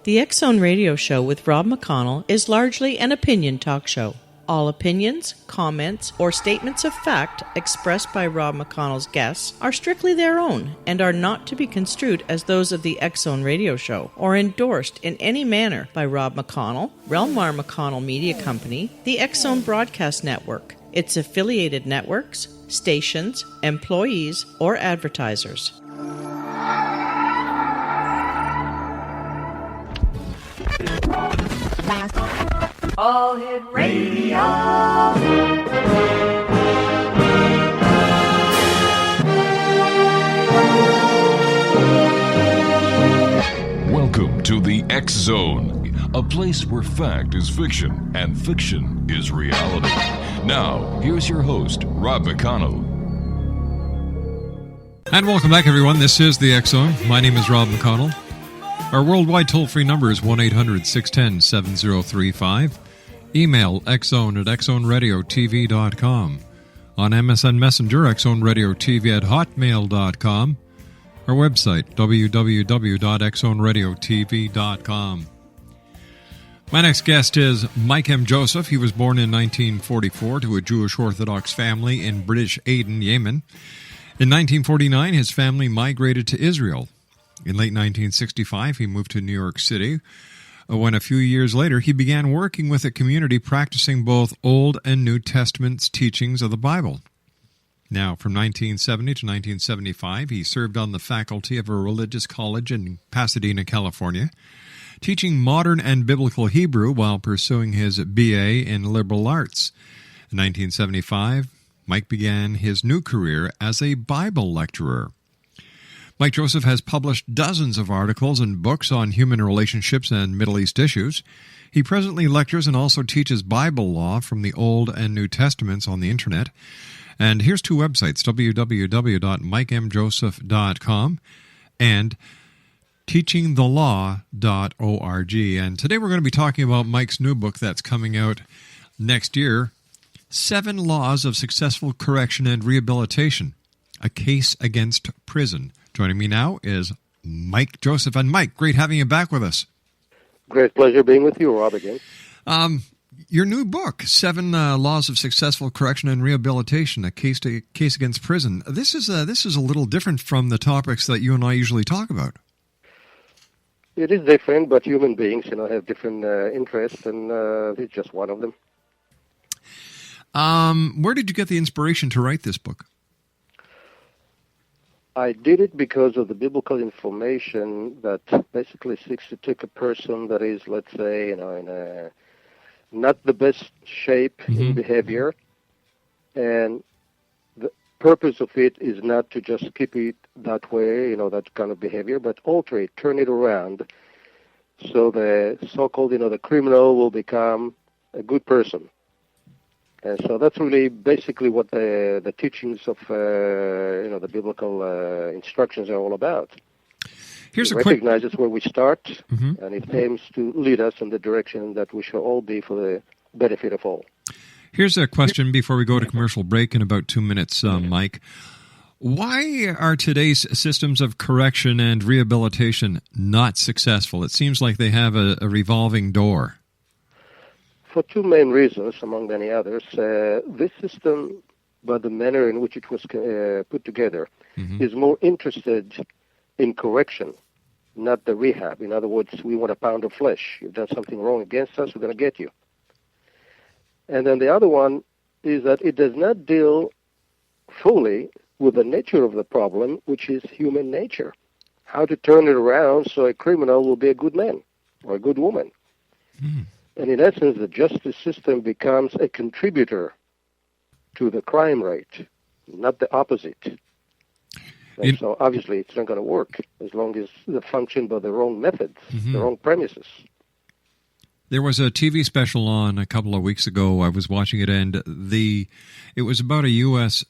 The X Zone Radio Show with Rob McConnell is largely an opinion talk show. All opinions, comments, or statements of fact expressed by Rob McConnell's guests are strictly their own and are not to be construed as those of the X Zone Radio Show or endorsed in any manner by Rob McConnell, Relmar McConnell Media Company, the X Zone Broadcast Network, its affiliated networks, stations, employees, or advertisers. All Hit Radio. Welcome to the X Zone, a place where fact is fiction and fiction is reality. Now, here's your host, Rob McConnell. And welcome back, everyone. This is the X Zone. My name is Rob McConnell. Our worldwide toll-free number is 1-800-610-7035. Email xzone@xzoneradiotv.com. On MSN Messenger, xzoneradiotv@hotmail.com. Our website, www.xzoneradiotv.com. My next guest is Mike M. Joseph. He was born in 1944 to a Jewish Orthodox family in British Aden, Yemen. In 1949, his family migrated to Israel. In late 1965, he moved to New York City, when a few years later he began working with a community practicing both Old and New Testaments teachings of the Bible. Now, from 1970 to 1975, he served on the faculty of a religious college in Pasadena, California, teaching modern and biblical Hebrew while pursuing his BA in liberal arts. In 1975, Mike began his new career as a Bible lecturer. Mike Joseph has published dozens of articles and books on human relationships and Middle East issues. He presently lectures and also teaches Bible law from the Old and New Testaments on the Internet. And here's two websites, www.mikemjoseph.com and teachingthelaw.org. And today we're going to be talking about Mike's new book that's coming out next year, 7 Laws of Successful Correction and Rehabilitation, a Case Against Prison. Joining me now is Mike Joseph. And Mike, great having you back with us. Great pleasure being with you, Rob, again. Your new book, 7 Laws of Successful Correction and Rehabilitation, a case against prison. This is a little different from the topics that you and I usually talk about. It is different, but human beings, have different interests, and it's just one of them. Where did you get the inspiration to write this book? I did it because of the biblical information that basically seeks to take a person that is, let's say, in a not the best shape in behavior, and the purpose of it is not to just keep it that way, that kind of behavior, but alter it, turn it around, so the so-called, the criminal will become a good person. And so that's really basically what the teachings of, the biblical instructions are all about. It recognizes where we start, and it aims to lead us in the direction that we shall all be for the benefit of all. Here's a question before we go to commercial break in about 2 minutes, Mike. Why are today's systems of correction and rehabilitation not successful? It seems like they have a revolving door. For 2 main reasons, among many others. This system, by the manner in which it was put together, is more interested in correction, not the rehab. In other words, we want a pound of flesh. You've done something wrong against us, we're going to get you. And then the other one is that it does not deal fully with the nature of the problem, which is human nature. How to turn it around so a criminal will be a good man or a good woman. And in essence, the justice system becomes a contributor to the crime rate, not the opposite. And so obviously it's not going to work as long as they function by the wrong methods, the wrong premises. There was a TV special on a couple of weeks ago. I was watching it, and it was about a U.S.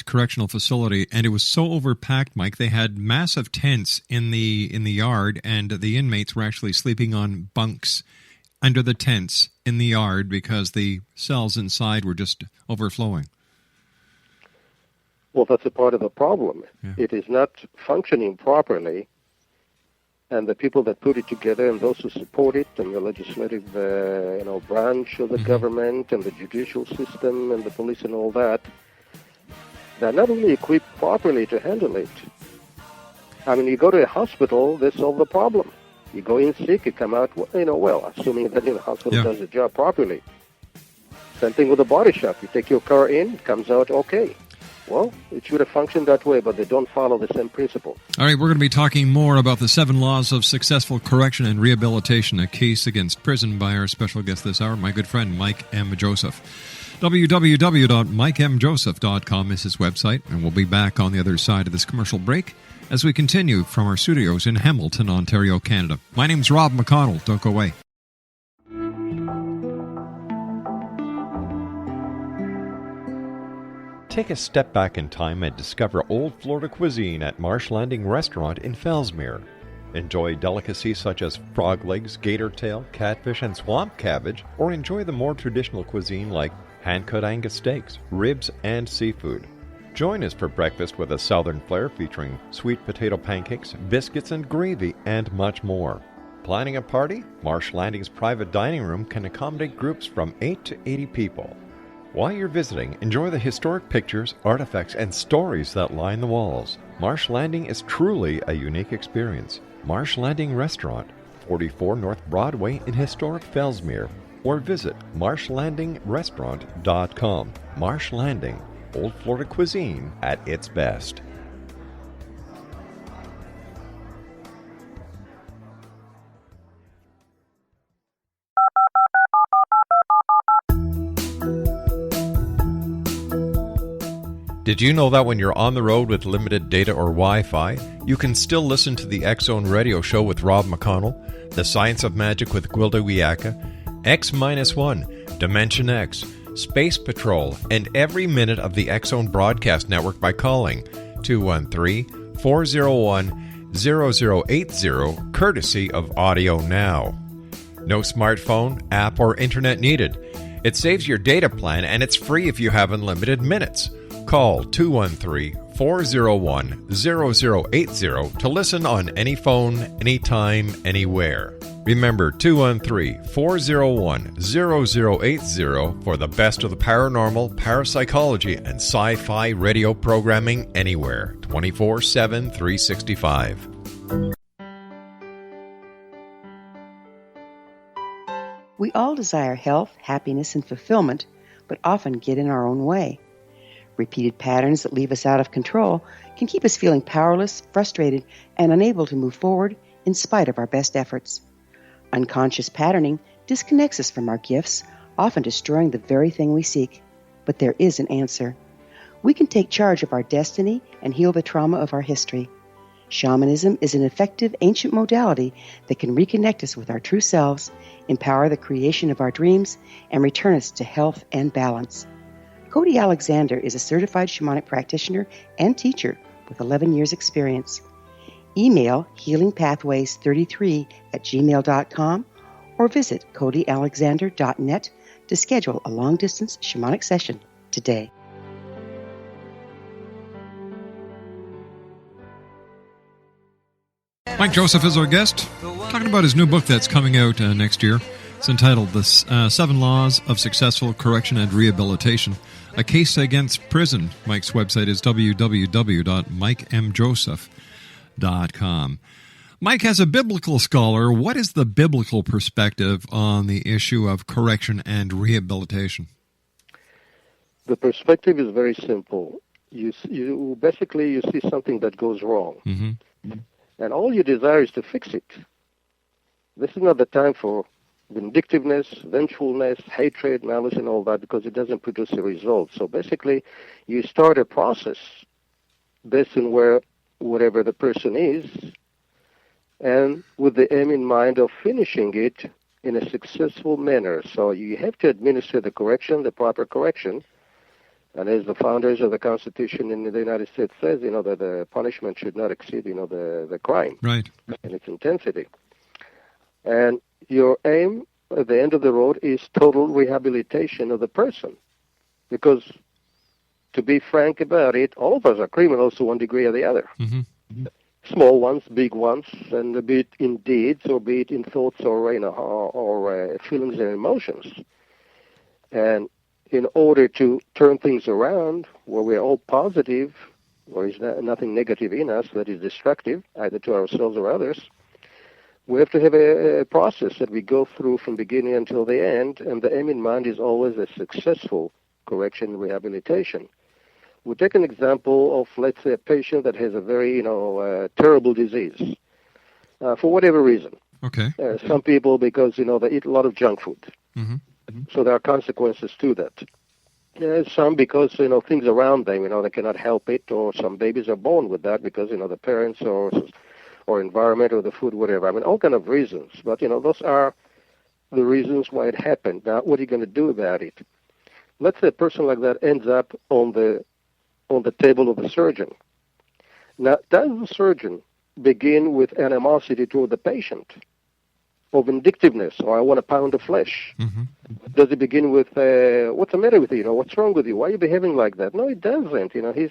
correctional facility, and it was so overpacked, Mike. They had massive tents in the yard, and the inmates were actually sleeping on bunks under the tents in the yard because the cells inside were just overflowing. Well, that's a part of the problem. Yeah. It is not functioning properly and the people that put it together and those who support it, and the legislative branch of the government and the judicial system and the police and all that, they're not really equipped properly to handle it. I mean, you go to a hospital, they solve the problem. You go in sick, you come out, well, assuming that the hospital does the job properly. Same thing with a body shop. You take your car in, it comes out okay. Well, it should have functioned that way, but they don't follow the same principle. All right, we're going to be talking more about the 7 laws of successful correction and rehabilitation, a case against prison, by our special guest this hour, my good friend Mike M. Joseph. www.mikemjoseph.com is his website, and we'll be back on the other side of this commercial break as we continue from our studios in Hamilton, Ontario, Canada. My name's Rob McConnell. Don't go away. Take a step back in time and discover old Florida cuisine at Marsh Landing Restaurant in Fellsmere. Enjoy delicacies such as frog legs, gator tail, catfish, and swamp cabbage, or enjoy the more traditional cuisine like hand-cut Angus steaks, ribs, and seafood. Join us for breakfast with a southern flair featuring sweet potato pancakes, biscuits, and gravy, and much more. Planning a party? Marsh Landing's private dining room can accommodate groups from 8 to 80 people. While you're visiting, enjoy the historic pictures, artifacts, and stories that line the walls. Marsh Landing is truly a unique experience. Marsh Landing Restaurant, 44 North Broadway in historic Fellsmere, or visit marshlandingrestaurant.com. Marsh Landing, Old Florida cuisine at its best. Did you know that when you're on the road with limited data or Wi-Fi, you can still listen to the X-Zone radio show with Rob McConnell, The Science of Magic with Gwilda Wiyaka, X-1, Dimension X, Space Patrol, and every minute of the X-Zone broadcast network by calling 213-401-0080, courtesy of Audio Now. No smartphone, app, or internet needed. It saves your data plan and it's free if you have unlimited minutes. Call 213-401-0080 to listen on any phone, anytime, anywhere. Remember 213-401-0080 for the best of the paranormal, parapsychology, and sci-fi radio programming anywhere, 24/7, 365. We all desire health, happiness, and fulfillment, but often get in our own way. Repeated patterns that leave us out of control can keep us feeling powerless, frustrated, and unable to move forward in spite of our best efforts. Unconscious patterning disconnects us from our gifts, often destroying the very thing we seek. But there is an answer. We can take charge of our destiny and heal the trauma of our history. Shamanism is an effective ancient modality that can reconnect us with our true selves, empower the creation of our dreams, and return us to health and balance. Cody Alexander is a certified shamanic practitioner and teacher with 11 years' experience. Email healingpathways33@gmail.com or visit codyalexander.net to schedule a long-distance shamanic session today. Mike Joseph is our guest, talking about his new book that's coming out next year. It's entitled The 7 Laws of Successful Correction and Rehabilitation, a case against prison. Mike's website is www.mikemjoseph.com. Mike, as a biblical scholar, what is the biblical perspective on the issue of correction and rehabilitation? The perspective is very simple. You see something that goes wrong, and all you desire is to fix it. This is not the time for vindictiveness, vengefulness, hatred, malice, and all that, because it doesn't produce a result. So basically, you start a process based on whatever the person is, and with the aim in mind of finishing it in a successful manner. So you have to administer the correction, the proper correction. And as the founders of the Constitution in the United States says, that the punishment should not exceed, the crime, right, and its intensity. And your aim at the end of the road is total rehabilitation of the person. Because, to be frank about it, all of us are criminals to one degree or the other. small ones, big ones, and be it in deeds or be it in thoughts or feelings and emotions. And in order to turn things around, where we're all positive, or is nothing negative in us that is destructive, either to ourselves or others, we have to have a process that we go through from beginning until the end, and the aim in mind is always a successful correction and rehabilitation. We'll take an example of, let's say, a patient that has a very, terrible disease, for whatever reason. Okay. Some people, because, they eat a lot of junk food. Mm-hmm. So there are consequences to that. Some because, things around them, they cannot help it, or some babies are born with that because, the parents or environment or the food, whatever. I mean, all kind of reasons. But, those are the reasons why it happened. Now, what are you going to do about it? Let's say a person like that ends up on the table of the surgeon. Now, does the surgeon begin with animosity toward the patient, or vindictiveness, or I want a pound of flesh? Mm-hmm. Does he begin with, what's the matter with you? What's wrong with you? Why are you behaving like that? No, he doesn't. His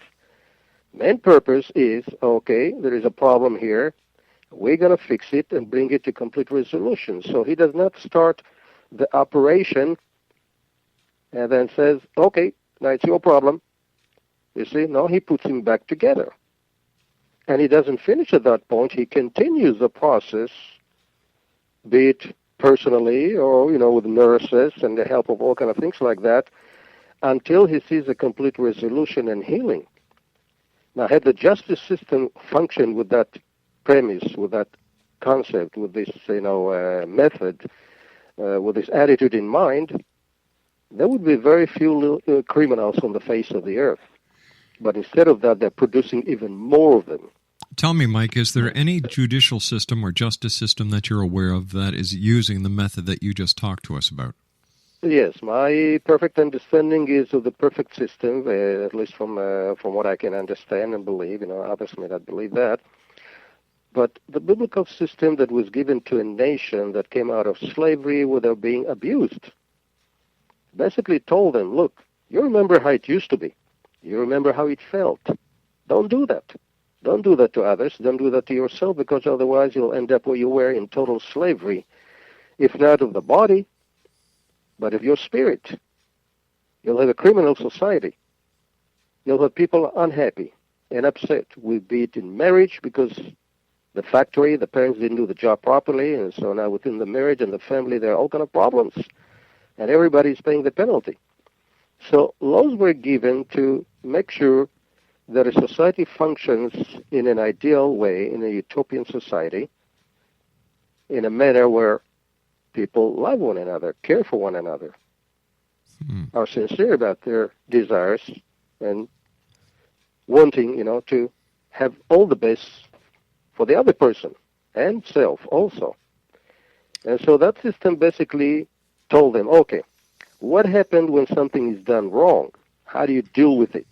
main purpose is, okay, there is a problem here. We're going to fix it and bring it to complete resolution. So he does not start the operation and then says, okay, now it's your problem. You see, no, he puts him back together. And he doesn't finish at that point. He continues the process, be it personally or, with nurses and the help of all kind of things like that, until he sees a complete resolution and healing. Now, had the justice system functioned with that premise, with that concept, with this, method, with this attitude in mind, there would be very few criminals on the face of the earth. But instead of that, they're producing even more of them. Tell me, Mike, is there any judicial system or justice system that you're aware of that is using the method that you just talked to us about? Yes, my perfect understanding is of the perfect system, at least from what I can understand and believe. Others may not believe that. But the biblical system that was given to a nation that came out of slavery where they're being abused basically told them, look, you remember how it used to be. You remember how it felt. Don't do that. Don't do that to others. Don't do that to yourself, because otherwise you'll end up where you were in total slavery, if not of the body, but of your spirit. You'll have a criminal society. You'll have people unhappy and upset, be it in marriage because the factory, the parents didn't do the job properly, and so now within the marriage and the family there are all kind of problems, and everybody's paying the penalty. So laws were given to make sure that a society functions in an ideal way, in a utopian society, in a manner where people love one another, care for one another, are sincere about their desires, and wanting, to have all the best for the other person and self also. And so that system basically told them, okay, what happened when something is done wrong? How do you deal with it?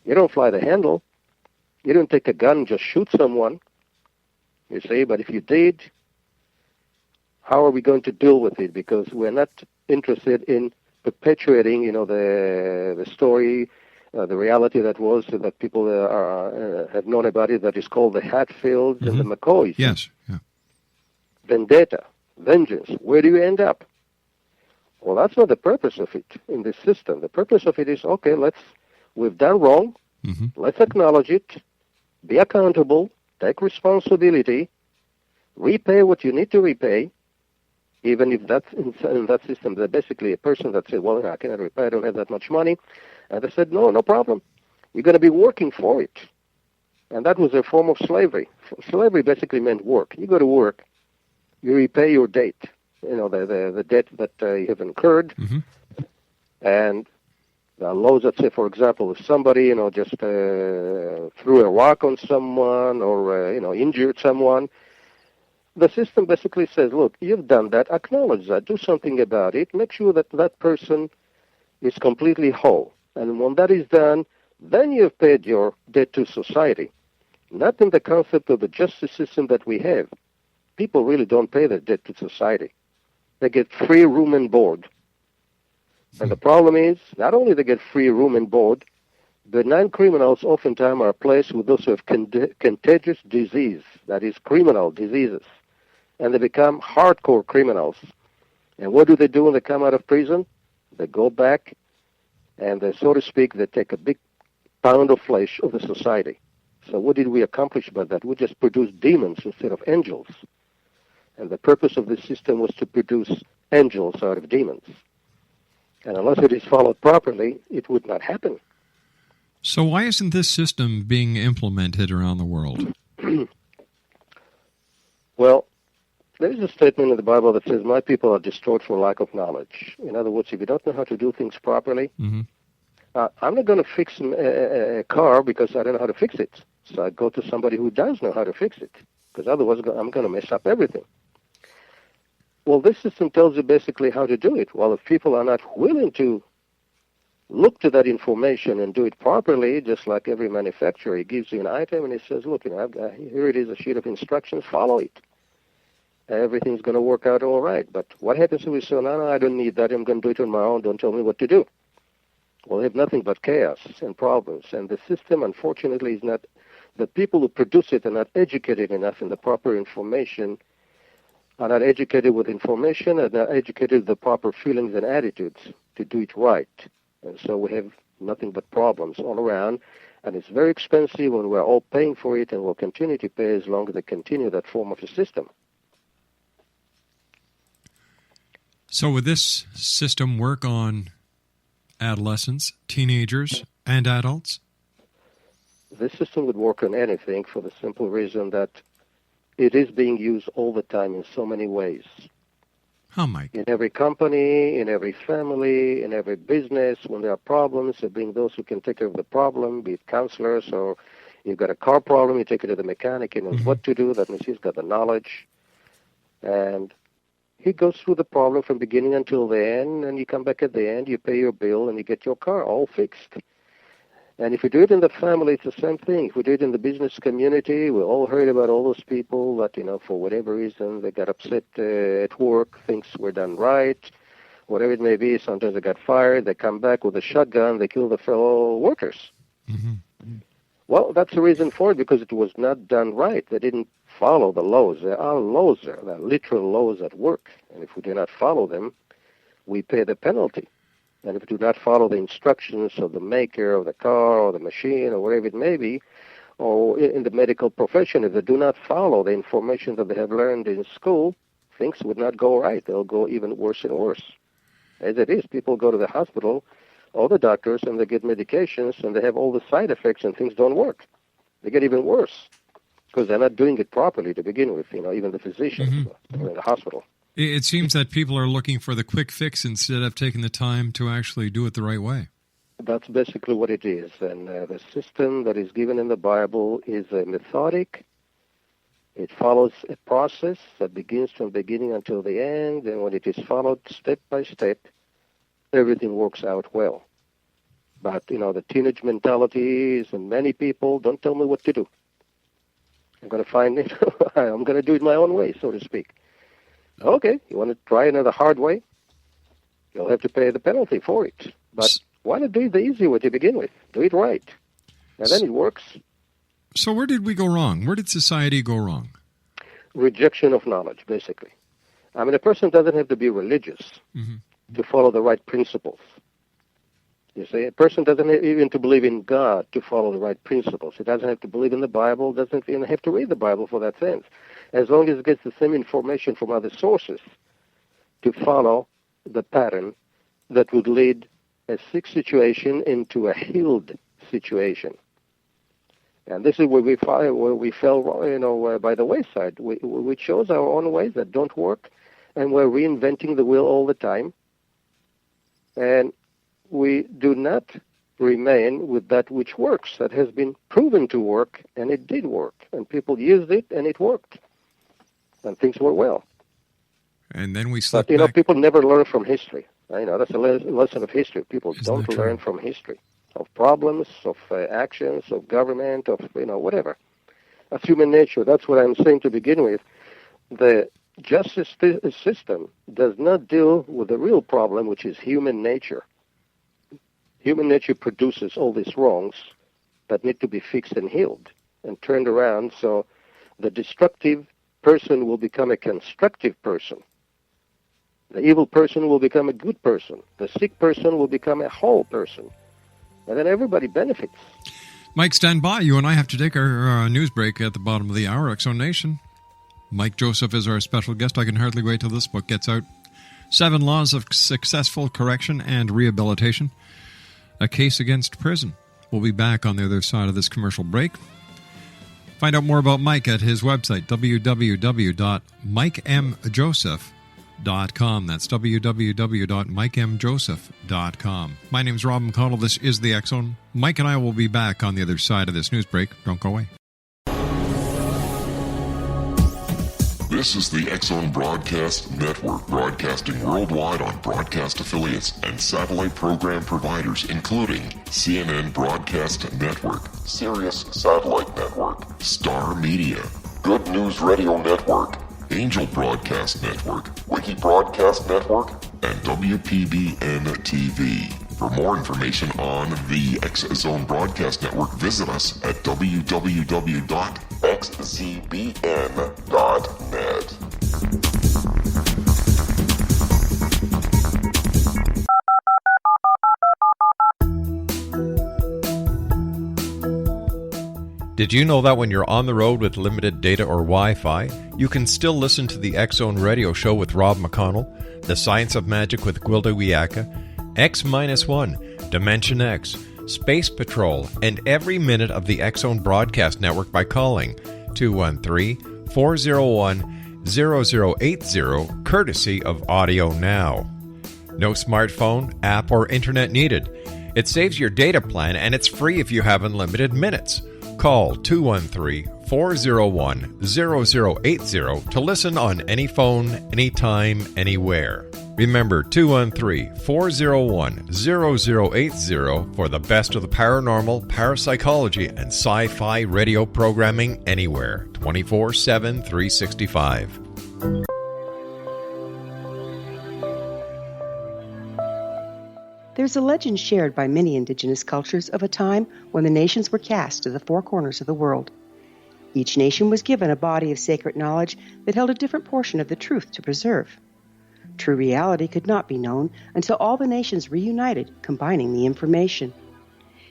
You don't fly the handle. You don't take a gun and just shoot someone, you see, but if you did, how are we going to deal with it? Because we're not interested in perpetuating, the story, the reality that was that people have known about it, that is called the Hatfields and the McCoys. Yes. Yeah. Vendetta, vengeance. Where do you end up? Well, that's not the purpose of it in this system. The purpose of it is, okay, we've done wrong. Let's acknowledge it, be accountable, take responsibility, repay what you need to repay, even if that's in that system. They're basically a person that said, well, I cannot repay, I don't have that much money. And they said, no problem. You're going to be working for it. And that was a form of slavery. Slavery basically meant work. You go to work, you repay your debt, the debt that you have incurred. And the laws that say, for example, if somebody, just threw a rock on someone or, injured someone, the system basically says, look, you've done that, acknowledge that, do something about it, make sure that that person is completely whole. And when that is done, then you've paid your debt to society. Not in the concept of the justice system that we have. People really don't pay their debt to society. They get free room and board. And the problem is, not only they get free room and board, Benign criminals oftentimes are placed with those who have contagious disease, that is, criminal diseases, and they become hardcore criminals. And what do they do when they come out of prison? They go back and they, so to speak, they take a big pound of flesh of the society. So what did we accomplish by that? We just produced demons instead of angels. And the purpose of this system was to produce angels out of demons. And unless it is followed properly, it would not happen. So why isn't this system being implemented around the world? Well, there is a statement in the Bible that says, my people are destroyed for lack of knowledge. In other words, if you don't know how to do things properly, I'm not going to fix a car because I don't know how to fix it. So I go to somebody who does know how to fix it, because otherwise I'm going to mess up everything. Well, this system tells you basically how to do it. Well, if people are not willing to look to that information and do it properly, just like every manufacturer, he gives you an item and he says, look, here it is, a sheet of instructions, follow it. Everything's going to work out all right. But what happens if we say, no, I don't need that, I'm going to do it on my own, don't tell me what to do? Well, they have nothing but chaos and problems. And the system, unfortunately, is not, the people who produce it are not educated enough in the proper information, are not educated with information, are not educated with the proper feelings and attitudes to do it right. And so we have nothing but problems all around. And it's very expensive when we're all paying for it, and we'll continue to pay as long as they continue that form of the system. So would this system work on adolescents, teenagers, and adults? This system would work on anything for the simple reason that it is being used all the time in so many ways. How, Mike? In every company, in every family, in every business, when there are problems, there being those who can take care of the problem, be it counselors, or you've got a car problem, you take it to the mechanic, he knows what to do, that means he's got the knowledge. And he goes through the problem from beginning until the end, and you come back at the end, you pay your bill, and you get your car all fixed. And if we do it in the family, it's the same thing. If we do it in the business community, we all heard about all those people that, for whatever reason, they got upset at work, things were done right, whatever it may be. Sometimes they got fired, they come back with a shotgun, they kill the fellow workers. Well, that's the reason for it, because it was not done right. They didn't follow the laws. There are laws there, there are literal laws at work. And if we do not follow them, we pay the penalty. And if we do not follow the instructions of the maker of the car or the machine or whatever it may be, or in the medical profession, if they do not follow the information that they have learned in school, things would not go right. They'll go even worse and worse. As it is, people go to the hospital, all the doctors, and they get medications, and they have all the side effects, and things don't work. They get even worse because they're not doing it properly to begin with, even the physicians in the hospital. It seems that people are looking for the quick fix instead of taking the time to actually do it the right way. That's basically what it is. And the system that is given in the Bible is a methodic. It follows a process that begins from the beginning until the end. And when it is followed step by step, everything works out well. But, the teenage mentality is in many people, don't tell me what to do. I'm going to find it. I'm going to do it my own way, so to speak. Okay, you want to try another hard way? You'll have to pay the penalty for it. But why not do it the easy way to begin with? Do it right. And then it works. So where did we go wrong? Where did society go wrong? Rejection of knowledge, basically. A person doesn't have to be religious to follow the right principles. You see, a person doesn't even to believe in God to follow the right principles. He doesn't have to believe in the Bible, doesn't even have to read the Bible for that sense. As long as it gets the same information from other sources to follow the pattern that would lead a sick situation into a healed situation. And this is where we fell by the wayside. We chose our own ways that don't work, and we're reinventing the wheel all the time. And we do not remain with that which works, that has been proven to work, and it did work. And people used it, and it worked. And things were well. And then we slipped back. But, people never learn from history. That's a lesson of history. People don't learn from history, of problems, of actions, of government, of, whatever. That's human nature. That's what I'm saying to begin with. The justice system does not deal with the real problem, which is human nature. human nature produces all these wrongs that need to be fixed and healed and turned around, so the destructive person will become a constructive person. The evil person will become a good person. The sick person will become a whole person. And then everybody benefits. Mike, stand by. You and I have to take our news break at the bottom of the hour. X-Zone Nation. Mike Joseph is our special guest. I can hardly wait till this book gets out. 7 Laws of Successful Correction and Rehabilitation. A Case Against Prison. We'll be back on the other side of this commercial break. Find out more about Mike at his website, www.mikemjoseph.com. That's www.mikemjoseph.com. My name's Rob McConnell. This is the X-Zone. Mike and I will be back on the other side of this news break. Don't go away. This is the X-Zone Broadcast Network, broadcasting worldwide on broadcast affiliates and satellite program providers, including CNN Broadcast Network, Sirius Satellite Network, Star Media, Good News Radio Network, Angel Broadcast Network, Wiki Broadcast Network, and WPBN TV. For more information on the X-Zone Broadcast Network, visit us at www.xzbn.net. Did you know that when you're on the road with limited data or Wi-Fi, you can still listen to the X-Zone Radio Show with Rob McConnell, The Science of Magic with Gwilda Wiyaka, X-1, Dimension X, Space Patrol, and every minute of the X-Zone Broadcast Network by calling 213-401-0080, courtesy of Audio Now. No smartphone, app, or internet needed. It saves your data plan, and it's free if you have unlimited minutes. Call 213-401-0080 to listen on any phone, anytime, anywhere. Remember, 213-401-0080 for the best of the paranormal, parapsychology, and sci-fi radio programming anywhere, 24/7, 365. There's a legend shared by many indigenous cultures of a time when the nations were cast to the four corners of the world. Each nation was given a body of sacred knowledge that held a different portion of the truth to preserve. True reality could not be known until all the nations reunited, combining the information.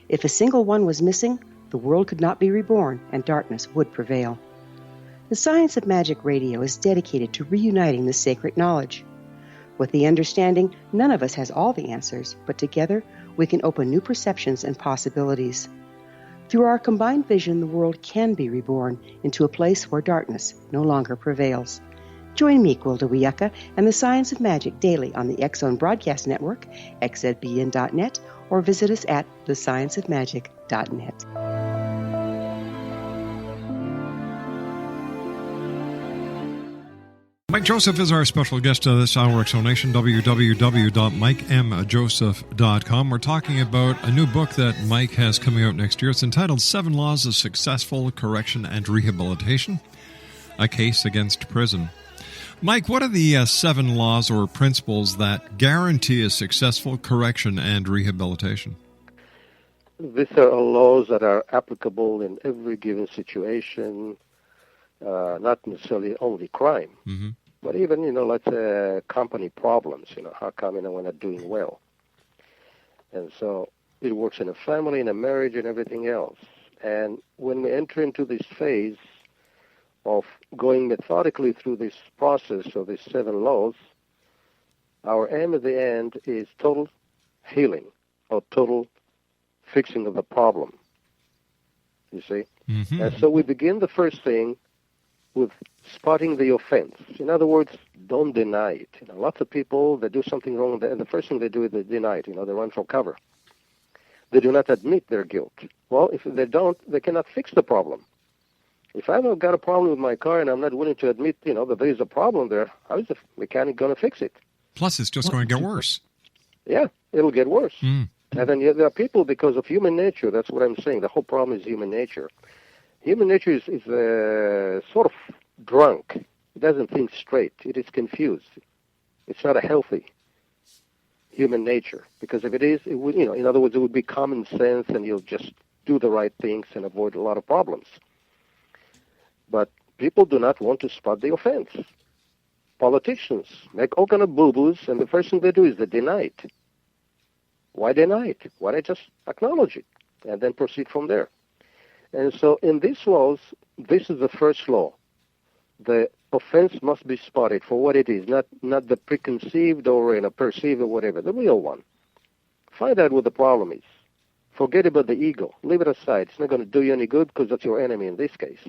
If a single one was missing, the world could not be reborn and darkness would prevail. The Science of Magic Radio is dedicated to reuniting the sacred knowledge. With the understanding, none of us has all the answers, but together we can open new perceptions and possibilities. Through our combined vision, the world can be reborn into a place where darkness no longer prevails. Join me, Gwilda Wiyaka, and the Science of Magic daily on the X-Zone Broadcast Network, xzbn.net, or visit us at thescienceofmagic.net. Mike Joseph is our special guest this hour, X-Zone Nation, www.mikemjoseph.com. We're talking about a new book that Mike has coming out next year. It's entitled 7 Laws of Successful Correction and Rehabilitation, A Case Against Prison. Mike, what are the 7 laws or principles that guarantee a successful correction and rehabilitation? These are laws that are applicable in every given situation, not necessarily only crime, but even, let's say company problems, how come, we're not doing well. And so it works in a family, in a marriage, and everything else. And when we enter into this phase of going methodically through this process of these 7 laws, our aim at the end is total healing or total fixing of the problem, you see? And so we begin the first thing with spotting the offense. In other words, don't deny it. Lots of people, they do something wrong, and the first thing they do is they deny it. They run for cover. They do not admit their guilt. Well, if they don't, they cannot fix the problem. If I've got a problem with my car and I'm not willing to admit, that there is a problem there, how is the mechanic going to fix it? Plus, it's just going to get worse. Yeah, it'll get worse. And then there are people, because of human nature, that's what I'm saying, the whole problem is human nature. Human nature is sort of drunk. It doesn't think straight. It is confused. It's not a healthy human nature. Because if it is, it would, in other words, it would be common sense, and you'll just do the right things and avoid a lot of problems. But people do not want to spot the offense. Politicians make all kind of boo-boos, and the first thing they do is they deny it. Why deny it? Why not just acknowledge it and then proceed from there? And so in these laws, this is the first law. The offense must be spotted for what it is, not the preconceived or perceived or whatever, the real one. Find out what the problem is. Forget about the ego. Leave it aside. It's not going to do you any good because that's your enemy in this case.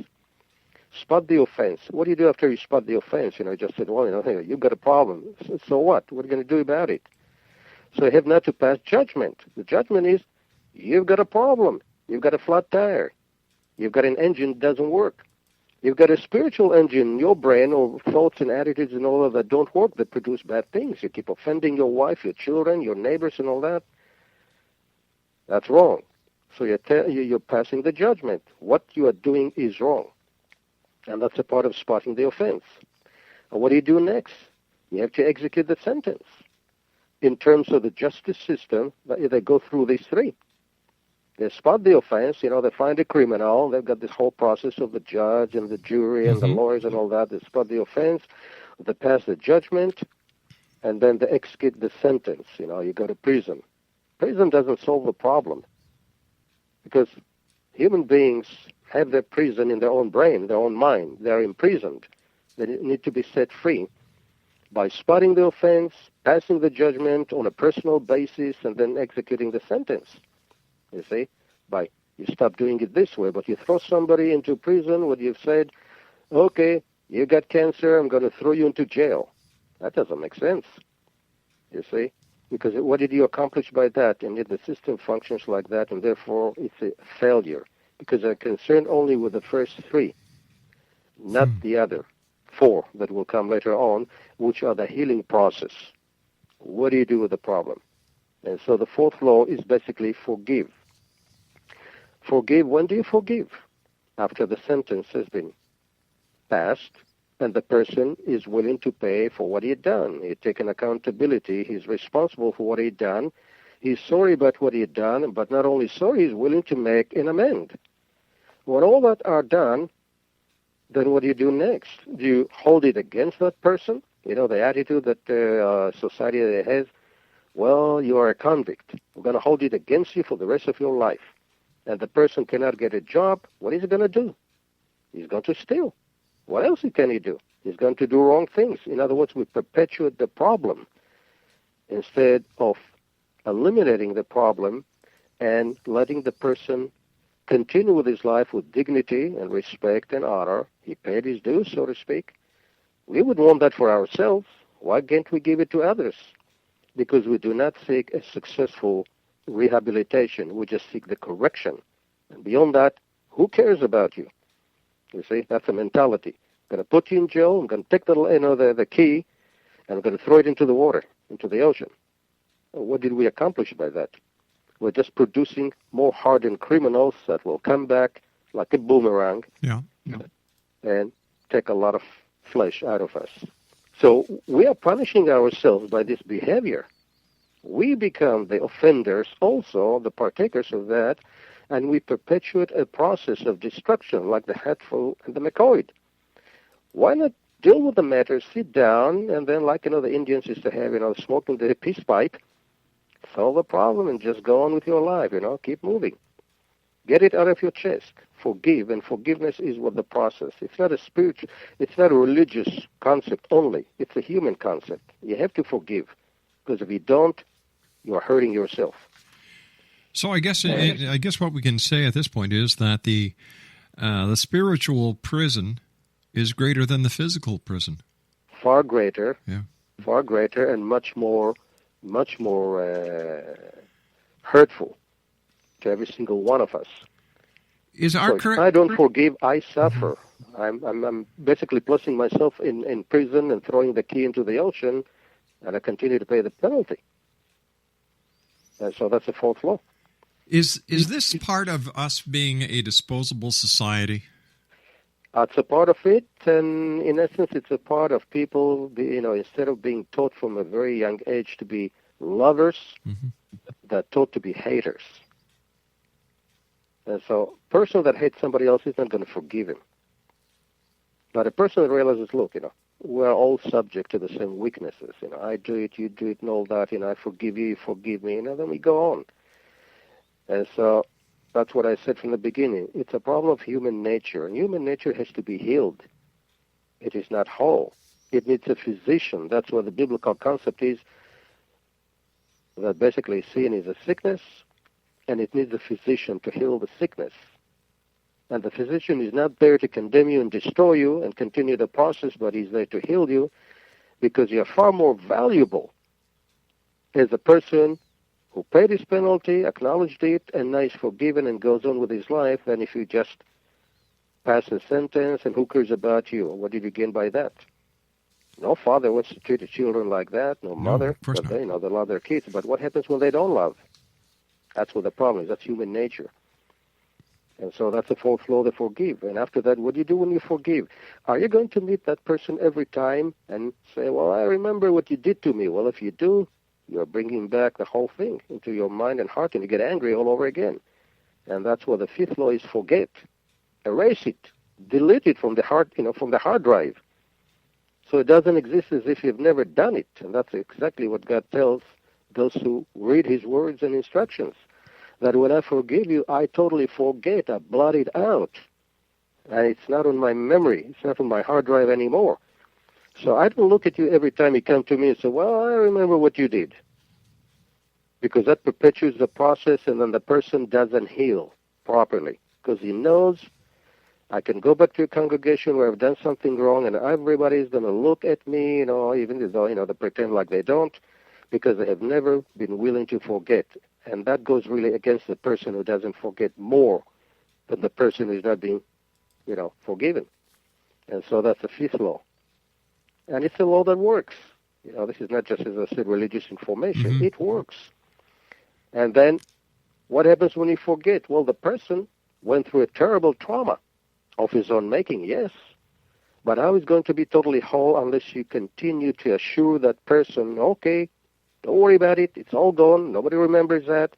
Spot the offense. What do you do after you spot the offense? You just said, well, hey, you've got a problem. So what? What are you going to do about it? So you have not to pass judgment. The judgment is, you've got a problem. You've got a flat tire. You've got an engine that doesn't work. You've got a spiritual engine in your brain, or thoughts and attitudes and all of that don't work, that produce bad things. You keep offending your wife, your children, your neighbors and all that. That's wrong. So you're passing the judgment. What you are doing is wrong. And that's a part of spotting the offense. And what do you do next? You have to execute the sentence. In terms of the justice system, they go through these three. They spot the offense, they find a criminal. They've got this whole process of the judge and the jury and the lawyers and all that. They spot the offense, they pass the judgment, and then they execute the sentence. You go to prison. Prison doesn't solve the problem, because human beings have their prison in their own brain, their own mind. They're imprisoned. They need to be set free by spotting the offense, passing the judgment on a personal basis, and then executing the sentence. You see, you stop doing it this way, but you throw somebody into prison when you've said, okay, you got cancer, I'm going to throw you into jail. That doesn't make sense, you see, because what did you accomplish by that? And yet the system functions like that, and therefore it's a failure, because they're concerned only with the first three, not the other four that will come later on, which are the healing process. What do you do with the problem? And so the fourth law is basically forgive. Forgive. When do you forgive? After the sentence has been passed and the person is willing to pay for what he had done. He's taken accountability. He's responsible for what he had done. He's sorry about what he had done, but not only sorry, he's willing to make an amend. When all that are done, then what do you do next? Do you hold it against that person? The attitude that society has, well, you are a convict. We're going to hold it against you for the rest of your life. And the person cannot get a job. What is he going to do? He's going to steal. What else can he do? He's going to do wrong things. In other words, we perpetuate the problem instead of eliminating the problem and letting the person continue with his life with dignity and respect and honor. He paid his dues, so to speak. We would want that for ourselves. Why can't we give it to others? Because we do not seek a successful rehabilitation. We just seek the correction. And beyond that, who cares about you? You see, that's a mentality. I'm going to put you in jail. I'm going to take the key, and I'm going to throw it into the water, into the ocean. What did we accomplish by that? We're just producing more hardened criminals that will come back like a boomerang and take a lot of flesh out of us. So we are punishing ourselves by this behavior. We become the offenders also, the partakers of that, and we perpetuate a process of destruction like the Hatfield and the McCoy. Why not deal with the matter, sit down, and then like, the Indians used to have, smoking the peace pipe, solve the problem and just go on with your life, keep moving. Get it out of your chest. Forgive, and forgiveness is what the process. It's not a spiritual, it's not a religious concept only. It's a human concept. You have to forgive, because if you don't, you are hurting yourself. So I guess what we can say at this point is that the spiritual prison is greater than the physical prison. Far greater. Yeah. Far greater, and much more hurtful to every single one of us. Is our if I don't forgive, I suffer. I'm basically placing myself in prison and throwing the key into the ocean, and I continue to pay the penalty. And so that's the fourth law. Is this part of us being a disposable society? It's a part of it, and in essence, it's a part of people, instead of being taught from a very young age to be lovers that are taught to be haters. And so a person that hates somebody else is not going to forgive him. But a person that realizes, look, we're all subject to the same weaknesses. I do it, you do it, and all that. I forgive you, you forgive me. Then we go on. And so that's what I said from the beginning. It's a problem of human nature, and human nature has to be healed. It is not whole. It needs a physician. That's what the biblical concept is, that basically sin is a sickness, and it needs a physician to heal the sickness. And the physician is not there to condemn you and destroy you and continue the process, but he's there to heal you, because you're far more valuable as a person who paid his penalty, acknowledged it, and now is forgiven and goes on with his life than if you just pass a sentence and who cares about you? What did you gain by that? No father wants to treat the children like that, no mother, but they love their kids. But what happens when they don't love? That's what the problem is. That's human nature. And so that's the fourth law, to forgive. And after that, what do you do when you forgive? Are you going to meet that person every time and say, well, I remember what you did to me? Well, if you do, you're bringing back the whole thing into your mind and heart, and you get angry all over again. And that's what the fifth law is: forget. Erase it. Delete it from the heart, from the hard drive. So it doesn't exist as if you've never done it. And that's exactly what God tells those who read his words and instructions. That when I forgive you, I totally forget. I blot it out. And it's not on my memory. It's not on my hard drive anymore. So I don't look at you every time you come to me and say, well, I remember what you did. Because that perpetuates the process, and then the person doesn't heal properly. Because he knows, I can go back to a congregation where I've done something wrong, and everybody's going to look at me, even though, they pretend like they don't, because they have never been willing to forget. And that goes really against the person who doesn't forget more than the person who's not being, forgiven. And so that's the fifth law. And it's a law that works. This is not just, as I said, religious information. It works. And then what happens when you forget? Well, the person went through a terrible trauma of his own making, yes. But how is going to be totally whole unless you continue to assure that person, okay, don't worry about it. It's all gone. Nobody remembers that.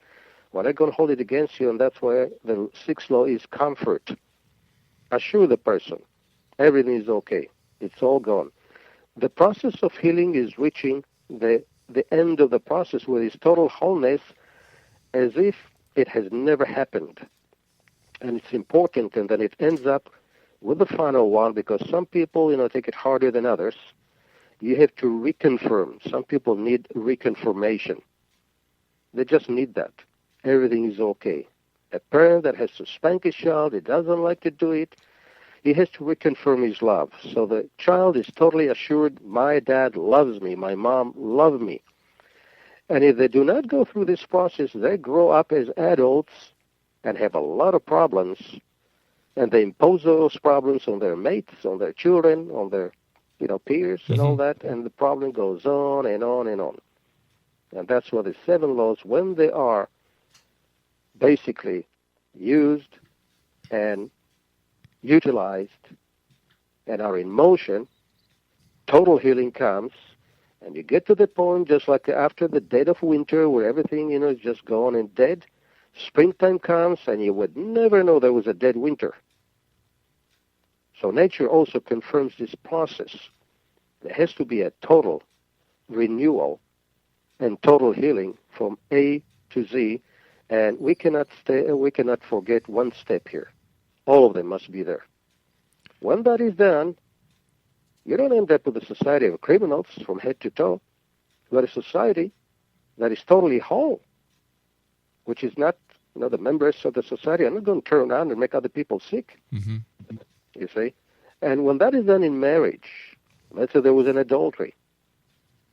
Well, they're going to hold it against you, and that's where the sixth law is: comfort. Assure the person everything is okay. It's all gone. The process of healing is reaching the end of the process with its total wholeness, as if it has never happened. And it's important, and then it ends up with the final one, because some people, take it harder than others. You have to reconfirm. Some people need reconfirmation. They just need that. Everything is okay. A parent that has to spank his child, he doesn't like to do it, he has to reconfirm his love. So the child is totally assured, my dad loves me, my mom loves me. And if they do not go through this process, they grow up as adults and have a lot of problems, and they impose those problems on their mates, on their children, on their peers and all that, and the problem goes on and on and on. And that's why the 7 laws, when they are basically used and utilized and are in motion, total healing comes, and you get to the point, just like after the dead of winter, where everything, is just gone and dead, springtime comes, and you would never know there was a dead winter. So nature also confirms this process. There has to be a total renewal and total healing from A to Z, and we cannot forget one step here. All of them must be there. When that is done, you don't end up with a society of criminals from head to toe, but a society that is totally whole, which is not, the members of the society are not going to turn around and make other people sick. You see? And when that is done in marriage, let's say there was an adultery,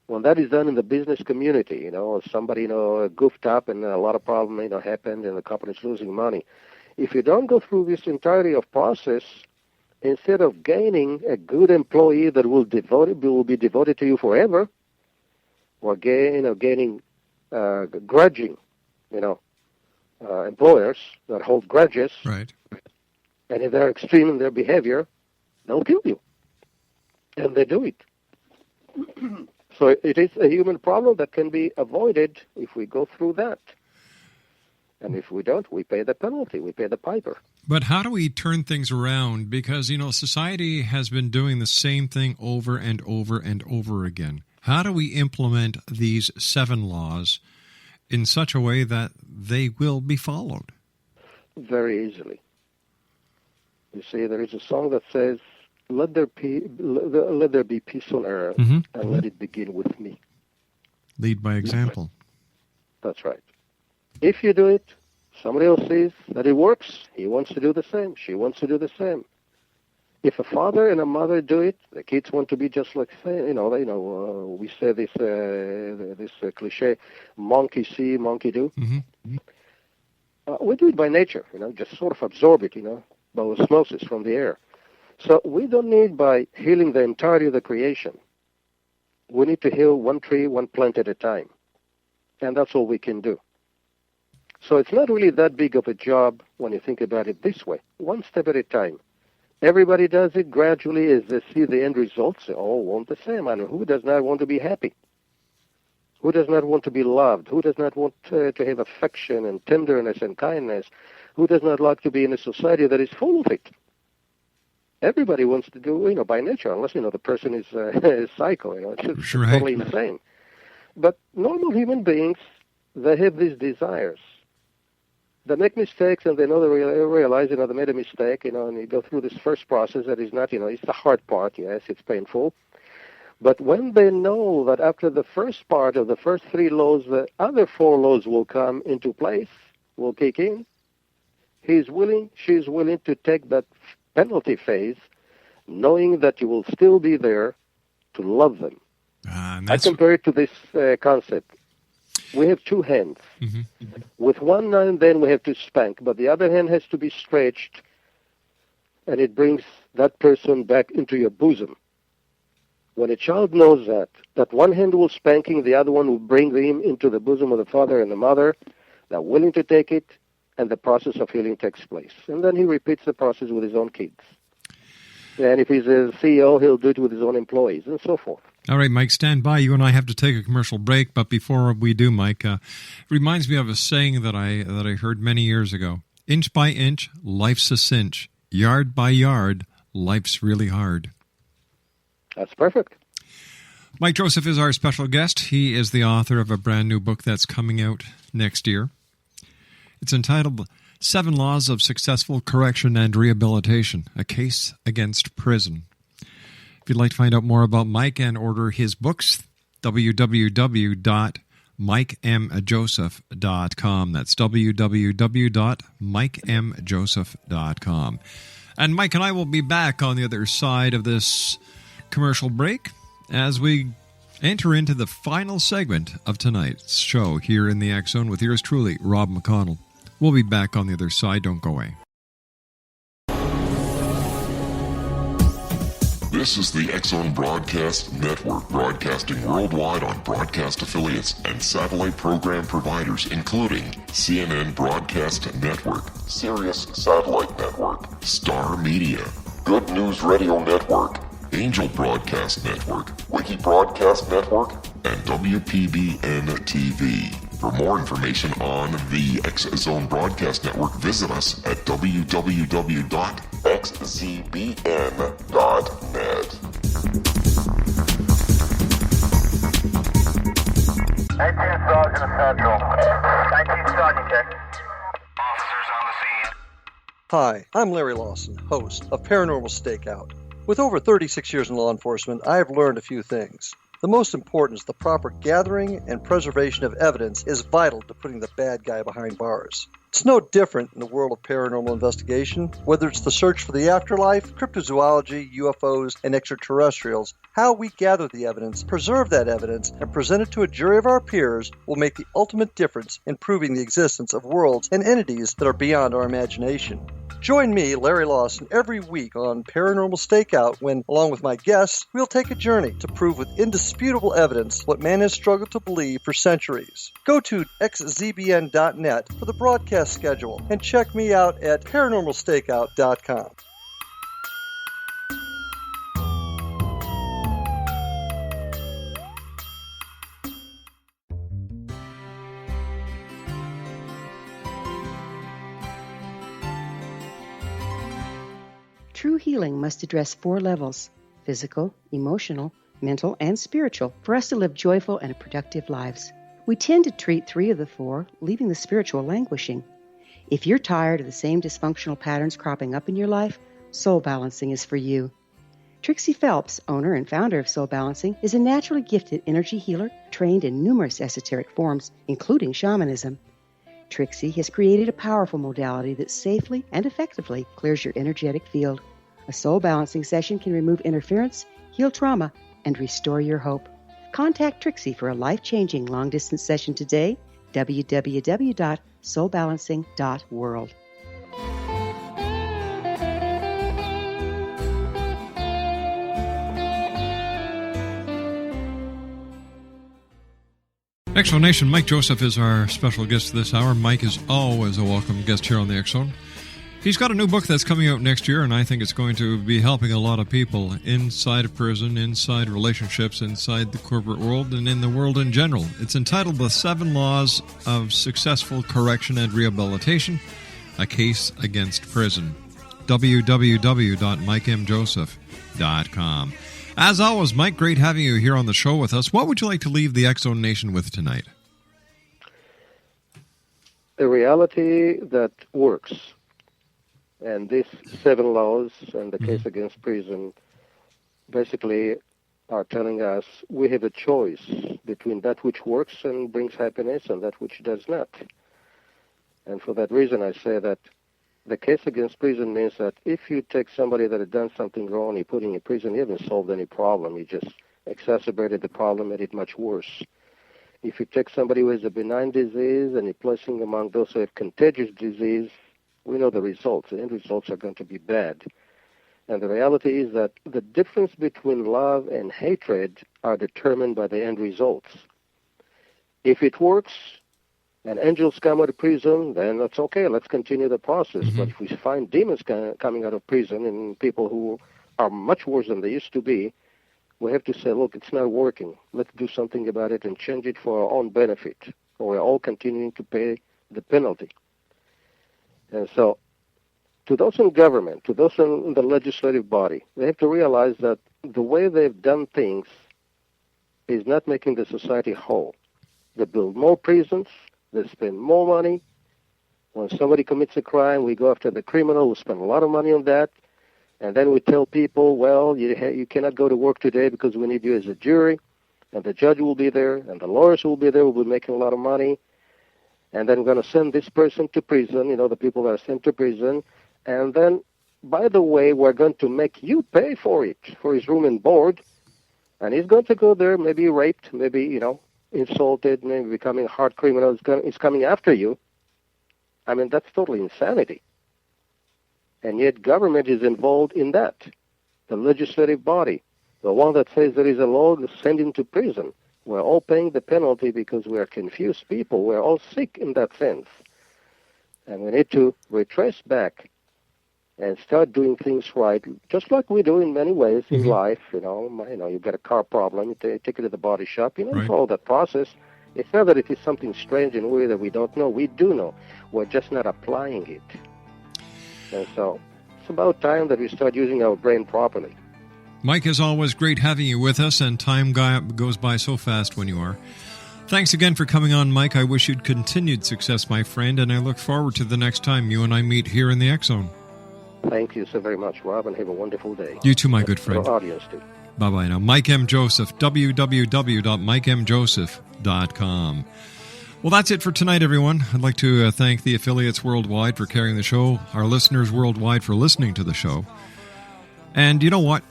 when that is done in the business community, somebody, goofed up and a lot of problem, happened and the company's losing money. If you don't go through this entirety of process, instead of gaining a good employee that will be devoted to you forever, or gaining grudging, employers that hold grudges, right? And if they're extreme in their behavior, they'll kill you. And they do it. So it is a human problem that can be avoided if we go through that. And if we don't, we pay the penalty, we pay the piper. But how do we turn things around? Because, society has been doing the same thing over and over and over again. How do we implement these 7 laws in such a way that they will be followed? Very easily. You see, there is a song that says, let there be peace on earth, and let it begin with me. Lead by example. That's right. If you do it, somebody else sees that it works. He wants to do the same. She wants to do the same. If a father and a mother do it, the kids want to be just like, we say this cliche, monkey see, monkey do. We do it by nature, just sort of absorb it, by osmosis from the air. So we don't need by healing the entirety of the creation. We need to heal one tree, one plant at a time. And that's all we can do. So it's not really that big of a job when you think about it this way, one step at a time. Everybody does it gradually as they see the end results. They all want the same. I mean, who does not want to be happy? Who does not want to be loved? Who does not want to have affection and tenderness and kindness? Who does not like to be in a society that is full of it? Everybody wants to do, by nature, unless, the person is psycho, it's just totally insane. But normal human beings, they have these desires. They make mistakes and they know they realize, they made a mistake, and you go through this first process that is not, it's the hard part, yes, it's painful. But when they know that after the first part of the first 3 laws, the other 4 laws will come into place, will kick in, she's willing to take that penalty phase, knowing that you will still be there to love them. I compare it to this concept. We have 2 hands. With one hand, then we have to spank, but the other hand has to be stretched, and it brings that person back into your bosom. When a child knows that one hand will spanking, the other one will bring him into the bosom of the father and the mother, they're willing to take it, and the process of healing takes place. And then he repeats the process with his own kids. And if he's a CEO, he'll do it with his own employees, and so forth. All right, Mike, stand by. You and I have to take a commercial break, but before we do, Mike, it reminds me of a saying that I heard many years ago. Inch by inch, life's a cinch. Yard by yard, life's really hard. That's perfect. Mike Joseph is our special guest. He is the author of a brand new book that's coming out next year. It's entitled 7 Laws of Successful Correction and Rehabilitation, A Case Against Prison. If you'd like to find out more about Mike and order his books, www.mikemjoseph.com. That's www.mikemjoseph.com. And Mike and I will be back on the other side of this commercial break as we enter into the final segment of tonight's show here in the X Zone with yours truly, Rob McConnell. We'll be back on the other side. Don't go away. This is the X Zone Broadcast Network, broadcasting worldwide on broadcast affiliates and satellite program providers, including CNN Broadcast Network, Sirius Satellite Network, Star Media, Good News Radio Network, Angel Broadcast Network, Wiki Broadcast Network, and WPBN TV. For more information on the X Zone Broadcast Network, visit us at www.xzbn.net. 19 Sergeant Central. 19 Sergeant, check. Officers on the scene. Hi, I'm Larry Lawson, host of Paranormal Stakeout. With over 36 years in law enforcement, I have learned a few things. The most important is the proper gathering and preservation of evidence is vital to putting the bad guy behind bars. It's no different in the world of paranormal investigation. Whether it's the search for the afterlife, cryptozoology, UFOs, and extraterrestrials, how we gather the evidence, preserve that evidence, and present it to a jury of our peers will make the ultimate difference in proving the existence of worlds and entities that are beyond our imagination. Join me, Larry Lawson, every week on Paranormal Stakeout when, along with my guests, we'll take a journey to prove with indisputable evidence what man has struggled to believe for centuries. Go to xzbn.net for the broadcast schedule and check me out at paranormalstakeout.com. True healing must address 4 levels: physical, emotional, mental, and spiritual, for us to live joyful and productive lives. We tend to treat 3 of the 4, leaving the spiritual languishing. If you're tired of the same dysfunctional patterns cropping up in your life, Soul Balancing is for you. Trixie Phelps, owner and founder of Soul Balancing, is a naturally gifted energy healer trained in numerous esoteric forms, including shamanism. Trixie has created a powerful modality that safely and effectively clears your energetic field. A Soul Balancing session can remove interference, heal trauma, and restore your hope. Contact Trixie for a life-changing long-distance session today, www.soulbalancing.world. X-Zone Nation, Mike Joseph is our special guest this hour. Mike is always a welcome guest here on the X-Zone. He's got a new book that's coming out next year, and I think it's going to be helping a lot of people inside of prison, inside relationships, inside the corporate world, and in the world in general. It's entitled The 7 Laws of Successful Correction and Rehabilitation, A Case Against Prison. www.mikemjoseph.com. As always, Mike, great having you here on the show with us. What would you like to leave the X-Zone Nation with tonight? A reality that works. And these 7 laws and the case against prison basically are telling us we have a choice between that which works and brings happiness and that which does not. And for that reason, I say that the case against prison means that if you take somebody that had done something wrong, you put him in prison, you haven't solved any problem. You just exacerbated the problem, made it much worse. If you take somebody who has a benign disease and you place him among those who have contagious disease, we know the results. The end results are going to be bad. And the reality is that the difference between love and hatred are determined by the end results. If it works and angels come out of prison, then that's okay. Let's continue the process. But if we find demons coming out of prison and people who are much worse than they used to be, we have to say, look, it's not working. Let's do something about it and change it for our own benefit, or we're all continuing to pay the penalty. And so, to those in government, to those in the legislative body, they have to realize that the way they've done things is not making the society whole. They build more prisons, they spend more money. When somebody commits a crime, we go after the criminal, we spend a lot of money on that, and then we tell people, well, you cannot go to work today because we need you as a jury, and the judge will be there, and the lawyers will be there, we'll be making a lot of money. And then we're going to send this person to prison, the people that are sent to prison. And then, by the way, we're going to make you pay for it, for his room and board. And he's going to go there, maybe raped, maybe, insulted, maybe becoming a hard criminal. He's coming after you. I mean, that's totally insanity. And yet government is involved in that. The legislative body, the one that says there is a law, send him to prison. We're all paying the penalty because we're confused people. We're all sick in that sense. And we need to retrace back and start doing things right, just like we do in many ways in life. You get a car problem, you take it to the body shop, follow that process. It's not that it is something strange and weird that we don't know. We do know. We're just not applying it. And so it's about time that we start using our brain properly. Mike, as always, great having you with us, and time goes by so fast when you are. Thanks again for coming on, Mike. I wish you'd continued success, my friend, and I look forward to the next time you and I meet here in the X-Zone. Thank you so very much, Rob, and have a wonderful day. You too, my good friend. Your audience, too. Bye-bye now. Mike M. Joseph, www.mikemjoseph.com. Well, that's it for tonight, everyone. I'd like to thank the affiliates worldwide for carrying the show, our listeners worldwide for listening to the show. And you know what?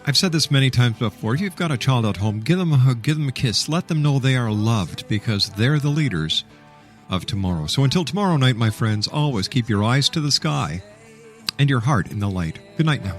I've said this many times before. If you've got a child at home, give them a hug, give them a kiss. Let them know they are loved because they're the leaders of tomorrow. So until tomorrow night, my friends, always keep your eyes to the sky and your heart in the light. Good night now.